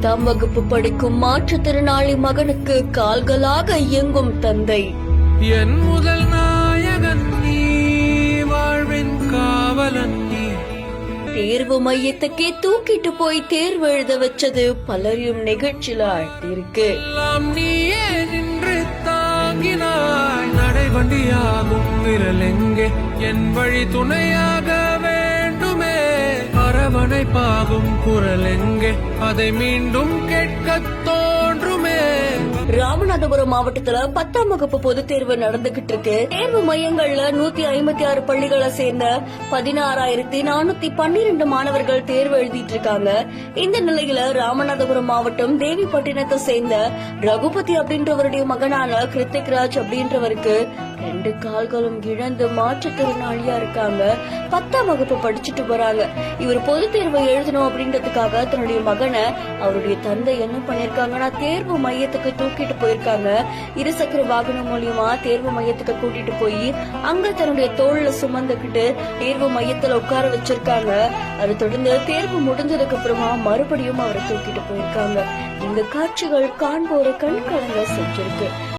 10ஆம் வகுப்பு படிக்கும் மாற்றுத்திறனாளி மகனுக்கு கால்களாக இயங்கும் தந்தை. என் முதல் நாயகன் நீ, வாழ்வின் காவலன் நீ. தேர்வு மையத்துக்கே தூக்கிட்டு போய் தேர்வு எழுத வச்சது பலரையும் நிகழ்ச்சியில ஆழ்த்திருக்கு. எல்லாம் நீயே நின்று தாங்கினாய். நடைவண்டியாகும் விரல் எங்கே, என் வழி துணையாக வேண்டுமே. அரவணைப்பாகும் குரல் எங்கே, அதை மீண்டும் கேட்கத் தோன்றுமே. ராமநாதபுரம் மாவட்டத்துல 10ஆம் வகுப்பு பொதுத் தேர்வு நடந்துகிட்டு இருக்கு. தேர்வு மையங்கள்ல 156 பள்ளிகளை சேர்ந்த 16,412 மாணவர்கள் தேர்வு எழுதிட்டு இருக்காங்க. இந்த நிலையில ராமநாதபுரம் மாவட்டம் தேவிப்பட்டினத்தை சேர்ந்த ரகுபதி அப்படின்றவருடைய மகனான கிருத்திக்ராஜ் அப்படின்றவருக்கு 2 கால்களும் இழந்து மாற்றுத்திறனாளியா இருக்காங்க. 10ஆம் வகுப்பு படிச்சுட்டு போறாங்க. இவர் பொதுத் தேர்வை எழுதணும் அப்படின்றதுக்காக தன்னுடைய மகனை அவருடைய தந்தை என்ன பண்ணிருக்காங்கன்னா தேர்வு மையத்துக்கு தூக்கிட்டு போயிருக்காங்க. இருசக்கர வாகனம் மூலியமா தேர்வு மையத்துக்கு கூட்டிட்டு போய் அங்க தன்னுடைய தோல்ல சுமந்துகிட்டு தேர்வு மையத்துல உட்கார வச்சிருக்காங்க. அதை தொடர்ந்து தேர்வு முடிஞ்சதுக்கு அப்புறமா மறுபடியும் அவரை தூக்கிட்டு போயிருக்காங்க. இந்த காட்சிகள் காண்போரை கண் கலங்க செஞ்சிருக்கு.